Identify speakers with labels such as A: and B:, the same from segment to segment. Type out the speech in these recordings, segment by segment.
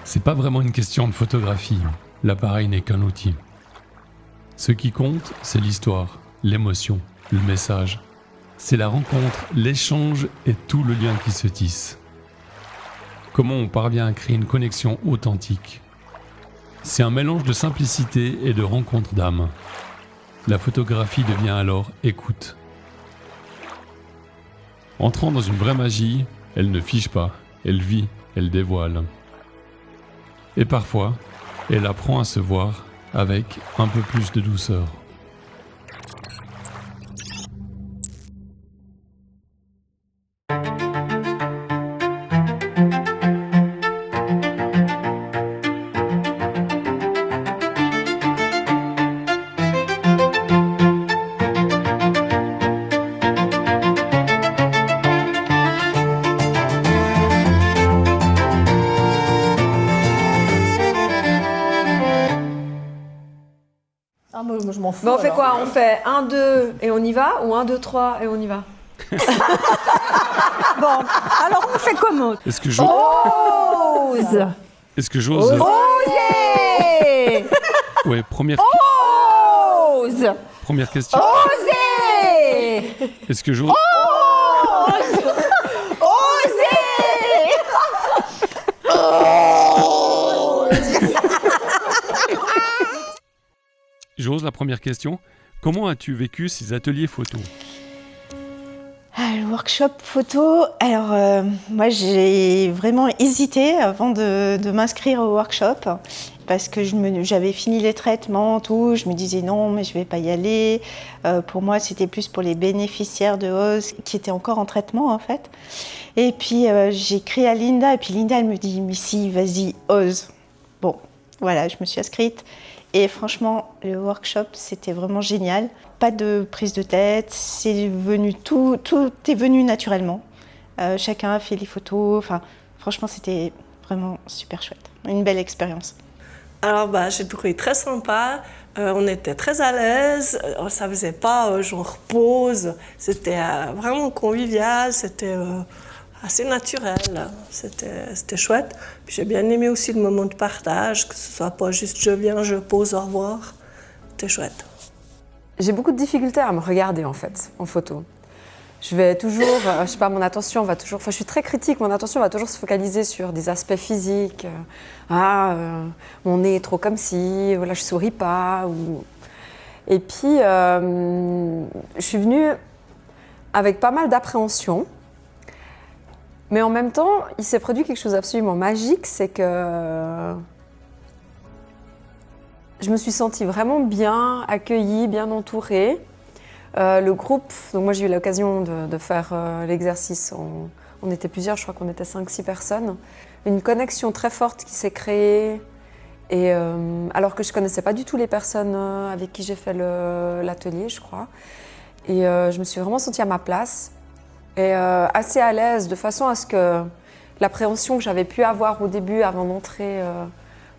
A: C'est pas vraiment une question de photographie. L'appareil n'est qu'un outil. Ce qui compte, c'est l'histoire, l'émotion, le message. C'est la rencontre, l'échange et tout le lien qui se tisse. Comment on parvient à créer une connexion authentique? C'est un mélange de simplicité et de rencontre d'âme. La photographie devient alors écoute. Entrant dans une vraie magie, elle ne fiche pas, elle vit, elle dévoile. Et parfois, elle apprend à se voir avec un peu plus de douceur.
B: Ah, moi, je m'en fous.
C: Bon, on fait
B: alors.
C: quoi? On fait 1, 2 et on y va, ou 1, 2, 3 et on y va?
B: Bon, alors on fait comment?
A: Est-ce que j'ose
B: Ose.
A: Est-ce que j'ose
B: Osez.
A: Ouais, première
B: Ose.
A: question.
B: Osez.
A: Est-ce que j'ose J'ose la première question. Comment as-tu vécu ces ateliers photo?
D: Le workshop photo, alors moi j'ai vraiment hésité avant de m'inscrire au workshop parce que j'avais fini les traitements, tout, je me disais non mais je vais pas y aller. Pour moi c'était plus pour les bénéficiaires de OZ qui étaient encore en traitement en fait. Et puis j'ai écrit à Linda et puis Linda elle me dit mais si vas-y ose. Bon voilà je me suis inscrite. Et franchement, le workshop, c'était vraiment génial. Pas de prise de tête, c'est venu, tout est venu naturellement. Chacun a fait les photos. Enfin, franchement, c'était vraiment super chouette. Une belle expérience.
E: Alors, j'ai trouvé très sympa. On était très à l'aise. Ça faisait pas genre pause. C'était vraiment convivial. C'était assez naturel. C'était chouette. Puis j'ai bien aimé aussi le moment de partage, que ce soit pas juste je viens, je pose, au revoir. C'était chouette.
C: J'ai beaucoup de difficultés à me regarder en fait, en photo. Je vais toujours, je sais pas, mon attention va toujours, enfin je suis très critique, mon attention va toujours se focaliser sur des aspects physiques. Mon nez est trop comme ci, voilà, je souris pas. Et puis, je suis venue avec pas mal d'appréhension. Mais en même temps, il s'est produit quelque chose d'absolument magique, c'est que je me suis sentie vraiment bien accueillie, bien entourée. Le groupe, donc moi j'ai eu l'occasion de faire l'exercice, on était plusieurs, je crois qu'on était 5-6 personnes. Une connexion très forte qui s'est créée, et, alors que je ne connaissais pas du tout les personnes avec qui j'ai fait l'atelier, je crois. Et je me suis vraiment sentie à ma place. Et assez à l'aise, de façon à ce que l'appréhension que j'avais pu avoir au début avant d'entrer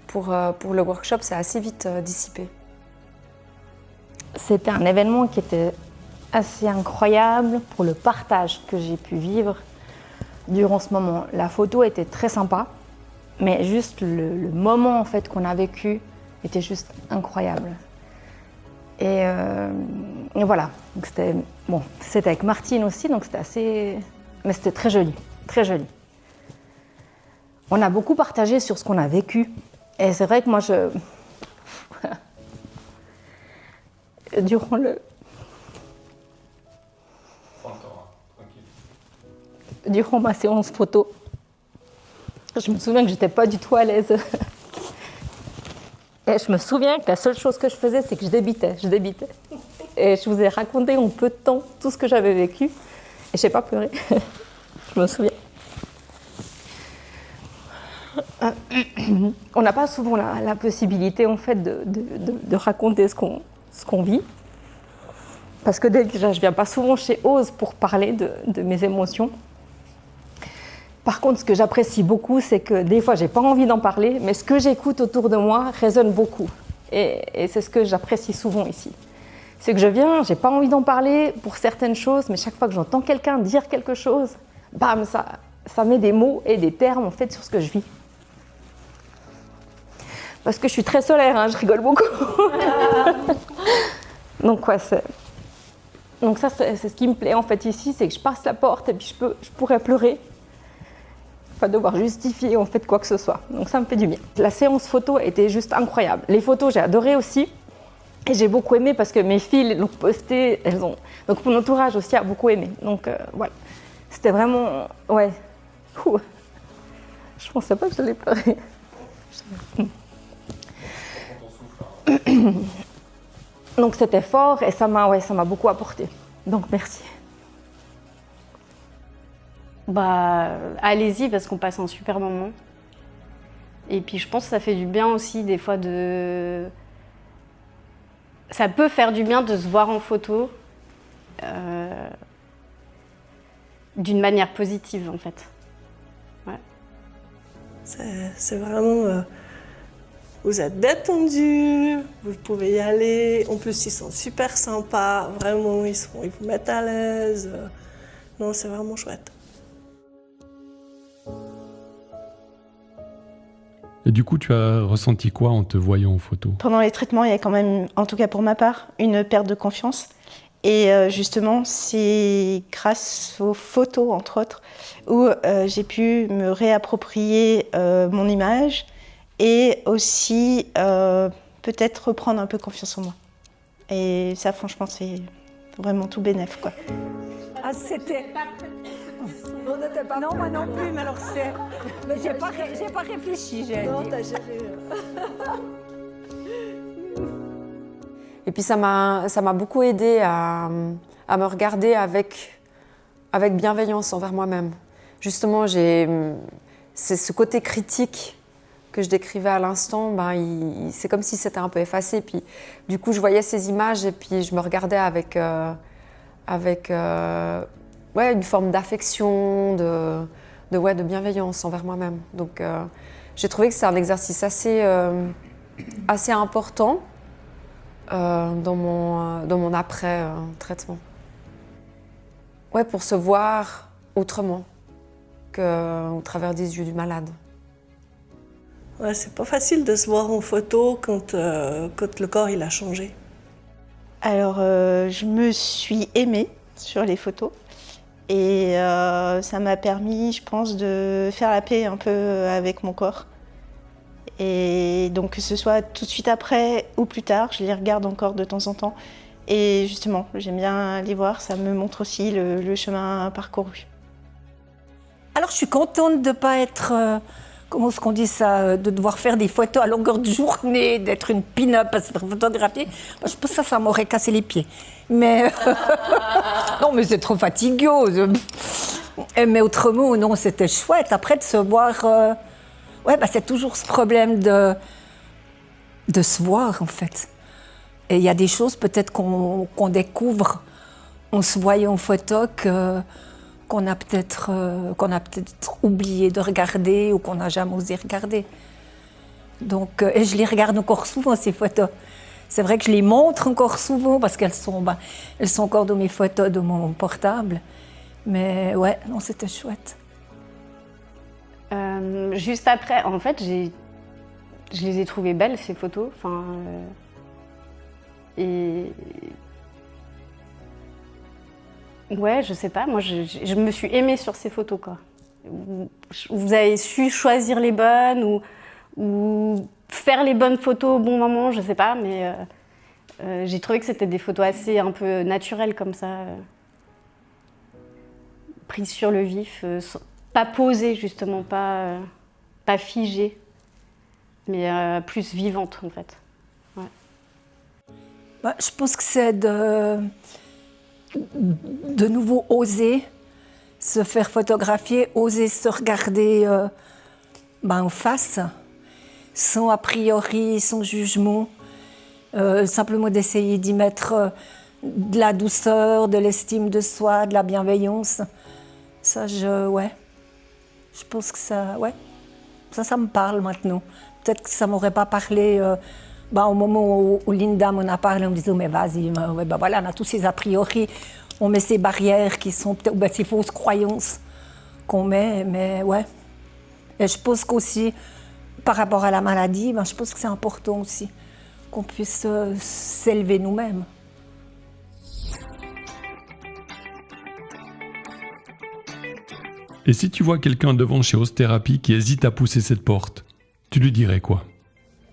C: pour le workshop s'est assez vite dissipée.
F: C'était un événement qui était assez incroyable pour le partage que j'ai pu vivre durant ce moment. La photo était très sympa, mais juste le moment en fait, qu'on a vécu était juste incroyable. Et voilà, donc c'était avec Martine aussi, donc c'était assez... Mais c'était très joli, très joli. On a beaucoup partagé sur ce qu'on a vécu. Et c'est vrai que moi, durant ma séance photo, je me souviens que j'étais pas du tout à l'aise. Et je me souviens que la seule chose que je faisais, c'est que je débitais. Et je vous ai raconté en peu de temps tout ce que j'avais vécu. Et j'ai pas pleuré. Je me souviens. On n'a pas souvent la possibilité, en fait, de raconter ce qu'on vit. Parce que déjà, je viens pas souvent chez Ose pour parler de mes émotions. Par contre, ce que j'apprécie beaucoup, c'est que des fois, j'ai pas envie d'en parler, mais ce que j'écoute autour de moi résonne beaucoup. Et c'est ce que j'apprécie souvent ici. C'est que je viens, j'ai pas envie d'en parler pour certaines choses, mais chaque fois que j'entends quelqu'un dire quelque chose, bam, ça met des mots et des termes en fait sur ce que je vis. Parce que je suis très solaire, hein, je rigole beaucoup. Donc ouais, donc ça c'est ce qui me plaît en fait ici, c'est que je passe la porte et puis je pourrais pleurer. Pas devoir justifier en fait quoi que ce soit. Donc ça me fait du bien. La séance photo était juste incroyable. Les photos j'ai adoré aussi. Et j'ai beaucoup aimé parce que mes filles l'ont posté, donc mon entourage aussi a beaucoup aimé. Donc voilà, c'était vraiment, ouais. Ouh. Je pensais pas que j'allais pleurer. Donc c'était fort et ça m'a beaucoup apporté. Donc merci.
G: Bah, allez-y parce qu'on passe un super moment. Et puis je pense que ça fait du bien aussi des fois ça peut faire du bien de se voir en photo d'une manière positive en fait. Ouais.
E: C'est vraiment... vous êtes détendus, vous pouvez y aller. En plus, ils sont super sympas. Vraiment, ils vous mettent à l'aise. Non, c'est vraiment chouette.
A: Et du coup, tu as ressenti quoi en te voyant en photo?
D: Pendant les traitements, il y a quand même, en tout cas pour ma part, une perte de confiance. Et justement, c'est grâce aux photos, entre autres, où j'ai pu me réapproprier mon image et aussi peut-être reprendre un peu confiance en moi. Et ça, franchement, c'est vraiment tout bénef, quoi.
B: Ah, c'était... On n'était pas... Non, moi non plus, mais alors c'est... Mais j'ai pas réfléchi, j'ai dit.
E: Non, t'as géré.
C: Et puis ça m'a beaucoup aidée à me regarder avec bienveillance envers moi-même. Justement, c'est ce côté critique que je décrivais à l'instant, c'est comme si c'était un peu effacé. Puis, du coup, je voyais ces images et puis je me regardais avec une forme d'affection, de bienveillance envers moi-même. Donc, j'ai trouvé que c'est un exercice assez important dans mon après-traitement. Ouais, pour se voir autrement qu'au travers des yeux du malade.
E: Ouais, c'est pas facile de se voir en photo quand le corps il a changé.
D: Alors, je me suis aimée sur les photos et ça m'a permis, je pense, de faire la paix un peu avec mon corps. Et donc, que ce soit tout de suite après ou plus tard, je les regarde encore de temps en temps. Et justement, j'aime bien les voir, ça me montre aussi le chemin parcouru.
B: Alors, je suis contente de ne pas être... comment est-ce qu'on dit ça, de devoir faire des photos à longueur de journée, d'être une pin-up à se faire photographier. Je pense que ça m'aurait cassé les pieds. Mais non, mais c'est trop fatigant. Mais autrement, non, c'était chouette. Après, de se voir... c'est toujours ce problème de se voir, en fait. Et il y a des choses peut-être qu'on découvre en se voyant en photo qu'on a peut-être oublié de regarder ou qu'on n'a jamais osé regarder. Donc, et je les regarde encore souvent, ces photos. C'est vrai que je les montre encore souvent parce qu'elles sont encore dans mes photos de mon portable. Mais ouais, non, c'était chouette.
G: Juste après, en fait, je les ai trouvées belles, ces photos. Ouais, je sais pas, moi je me suis aimée sur ces photos, quoi. Vous avez su choisir les bonnes ou faire les bonnes photos au bon moment, je sais pas, mais j'ai trouvé que c'était des photos assez un peu naturelles comme ça, prises sur le vif, pas posées justement, pas figées, mais plus vivantes en fait. Ouais.
B: Je pense que c'est de nouveau oser se faire photographier, oser se regarder en face, sans a priori, sans jugement, simplement d'essayer d'y mettre de la douceur, de l'estime de soi, de la bienveillance. Ça, je pense que ça me parle maintenant. Peut-être que ça ne m'aurait pas parlé au moment où Linda m'en a parlé, on me disait, mais vas-y, voilà, on a tous ces a priori, on met ces barrières qui sont peut-être ces fausses croyances qu'on met, mais ouais. Et je pense qu'aussi, par rapport à la maladie, je pense que c'est important aussi qu'on puisse s'élever nous-mêmes.
A: Et si tu vois quelqu'un devant chez Ose Thérapie qui hésite à pousser cette porte, tu lui dirais quoi?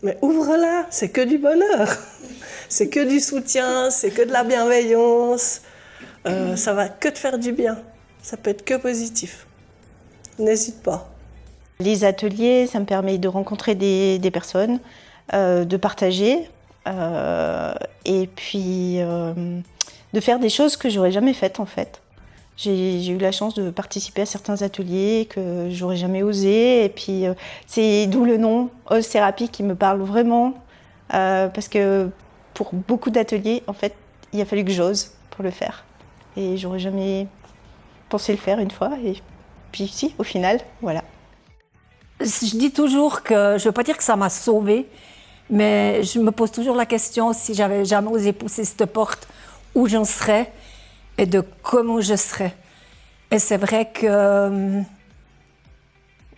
E: Mais ouvre-la, c'est que du bonheur. C'est que du soutien, c'est que de la bienveillance. Ça va que te faire du bien. Ça peut être que positif. N'hésite pas.
D: Les ateliers, ça me permet de rencontrer des personnes, de partager et puis de faire des choses que j'aurais jamais faites en fait. J'ai eu la chance de participer à certains ateliers que j'aurais jamais osé et puis c'est d'où le nom Ose Thérapie qui me parle vraiment parce que pour beaucoup d'ateliers en fait il a fallu que j'ose pour le faire et j'aurais jamais pensé le faire une fois et puis si au final voilà.
B: Je dis toujours que, je ne veux pas dire que ça m'a sauvée, mais je me pose toujours la question si j'avais jamais osé pousser cette porte, où j'en serais et de comment je serais. Et c'est vrai que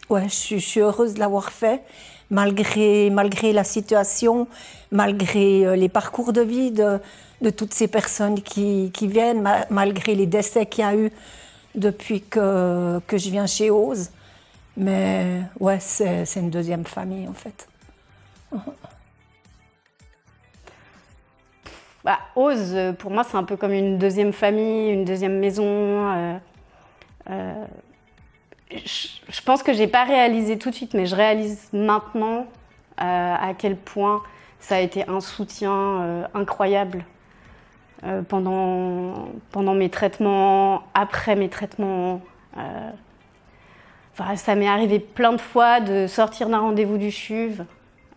B: ouais, je suis heureuse de l'avoir fait, malgré la situation, malgré les parcours de vie de toutes ces personnes qui viennent, malgré les décès qu'il y a eu depuis que je viens chez Ose. Mais ouais, c'est une deuxième famille en fait.
G: Ose, pour moi, c'est un peu comme une deuxième famille, une deuxième maison. Je pense que j'ai pas réalisé tout de suite, mais je réalise maintenant à quel point ça a été un soutien incroyable pendant mes traitements, après mes traitements. Ça m'est arrivé plein de fois de sortir d'un rendez-vous du CHUV,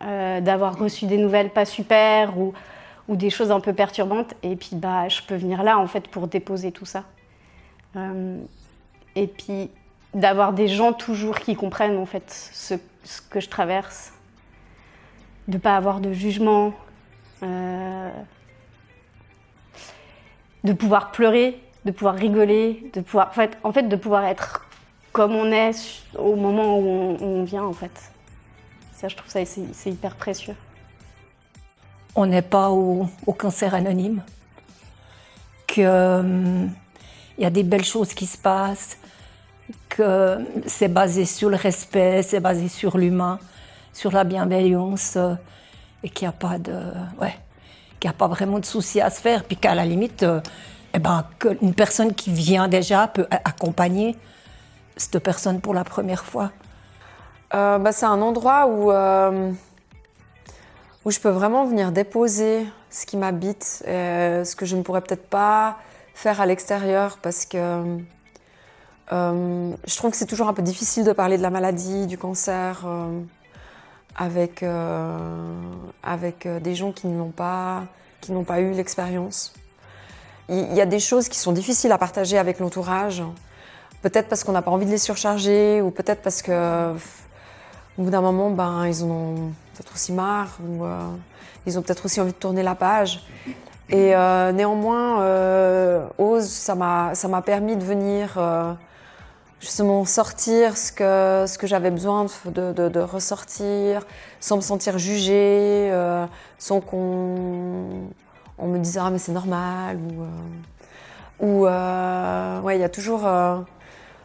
G: d'avoir reçu des nouvelles pas super ou des choses un peu perturbantes. Et puis je peux venir là en fait pour déposer tout ça. Et puis d'avoir des gens toujours qui comprennent en fait ce que je traverse. De ne pas avoir de jugement. De pouvoir pleurer, de pouvoir rigoler, de pouvoir de pouvoir être comme on est au moment où on vient, en fait. Ça, je trouve ça, c'est hyper précieux.
B: On n'est pas au cancer anonyme, qu'il y a des belles choses qui se passent, que c'est basé sur le respect, c'est basé sur l'humain, sur la bienveillance, et qu'il n'y a pas qu'il n'y a pas vraiment de soucis à se faire, puis qu'à la limite, qu'une personne qui vient déjà peut accompagner cette personne pour la première fois.
C: C'est un endroit où je peux vraiment venir déposer ce qui m'habite, ce que je ne pourrais peut-être pas faire à l'extérieur parce que je trouve que c'est toujours un peu difficile de parler de la maladie, du cancer avec des gens qui n'ont pas eu l'expérience. Il y a des choses qui sont difficiles à partager avec l'entourage. Peut-être parce qu'on n'a pas envie de les surcharger, ou peut-être parce que au bout d'un moment, ils en ont peut-être aussi marre, ou ils ont peut-être aussi envie de tourner la page. Et néanmoins, Ose, ça m'a permis de venir justement sortir ce que j'avais besoin de ressortir, sans me sentir jugée, sans qu'on me dise « Ah, mais c'est normal », ou il y a toujours...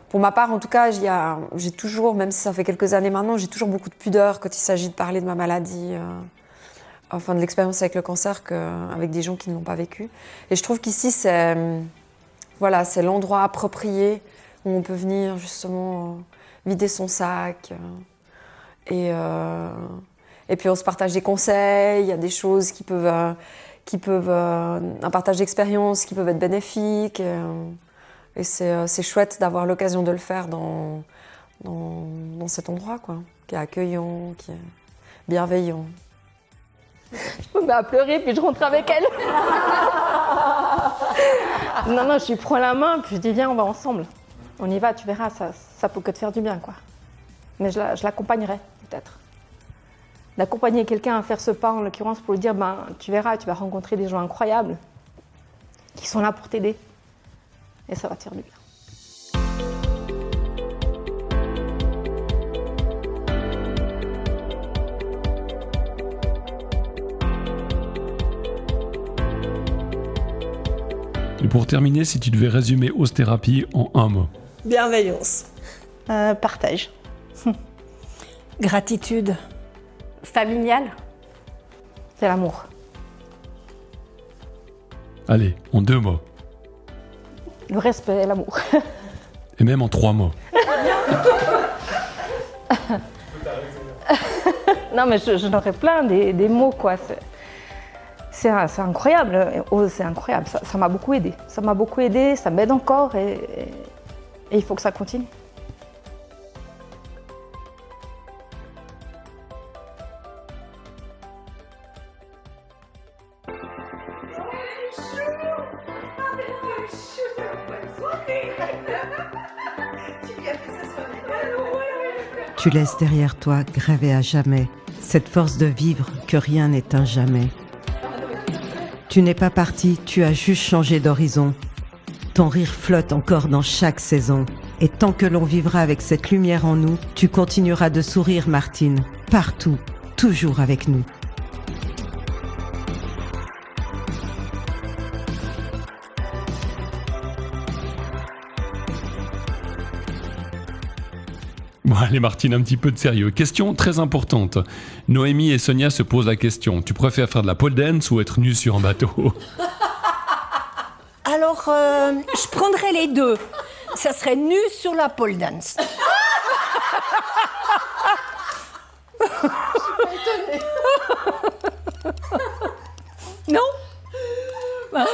C: Pour ma part, en tout cas, j'ai toujours, même si ça fait quelques années maintenant, j'ai toujours beaucoup de pudeur quand il s'agit de parler de ma maladie, de l'expérience avec le cancer, avec des gens qui ne l'ont pas vécu. Et je trouve qu'ici, c'est l'endroit approprié où on peut venir justement vider son sac. Et puis on se partage des conseils, il y a des choses qui peuvent un partage d'expériences qui peuvent être bénéfiques. Et c'est chouette d'avoir l'occasion de le faire dans cet endroit, quoi, qui est accueillant, qui est bienveillant.
F: Je me mets à pleurer, puis je rentre avec elle. Non, je lui prends la main, puis je dis viens, on va ensemble. On y va, tu verras, ça peut que te faire du bien, quoi. Mais je l'accompagnerai, peut-être. D'accompagner quelqu'un à faire ce pas, en l'occurrence, pour lui dire tu verras, tu vas rencontrer des gens incroyables qui sont là pour t'aider. Et ça va te faire du bien.
A: Et pour terminer, si tu devais résumer Ose Thérapie en un mot.
E: Bienveillance.
D: Partage.
B: Gratitude.
G: Familial.
F: C'est l'amour.
A: Allez, en 2 mots.
F: Le respect et l'amour.
A: Et même en 3 mots.
F: Non, mais j'en aurais plein des mots, quoi. C'est incroyable. Oh, c'est incroyable. Ça m'a beaucoup aidé. Ça m'a beaucoup aidé, ça m'aide encore et il faut que ça continue.
H: Tu laisses derrière toi, gravé à jamais, cette force de vivre que rien n'éteint jamais. Tu n'es pas parti, tu as juste changé d'horizon. Ton rire flotte encore dans chaque saison. Et tant que l'on vivra avec cette lumière en nous, tu continueras de sourire, Martine, partout, toujours avec nous.
A: Bon, allez Martine, un petit peu de sérieux. Question très importante. Noémie et Sonia se posent la question. Tu préfères faire de la pole dance ou être nue sur un bateau?
B: Alors, je prendrais les deux. Ça serait nu sur la pole dance. Non? Hein?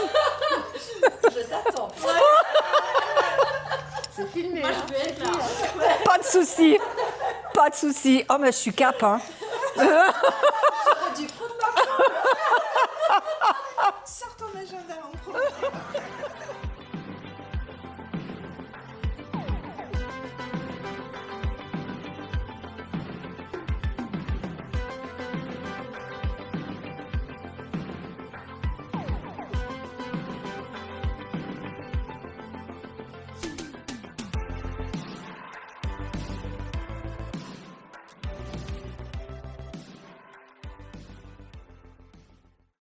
B: Je t'attends. C'est filmé. Moi, je vais être là. Pas de souci. Pas de souci. Oh, mais je suis cap, hein.
D: J'aurais dû prendre ma Sors ton agenda en premier.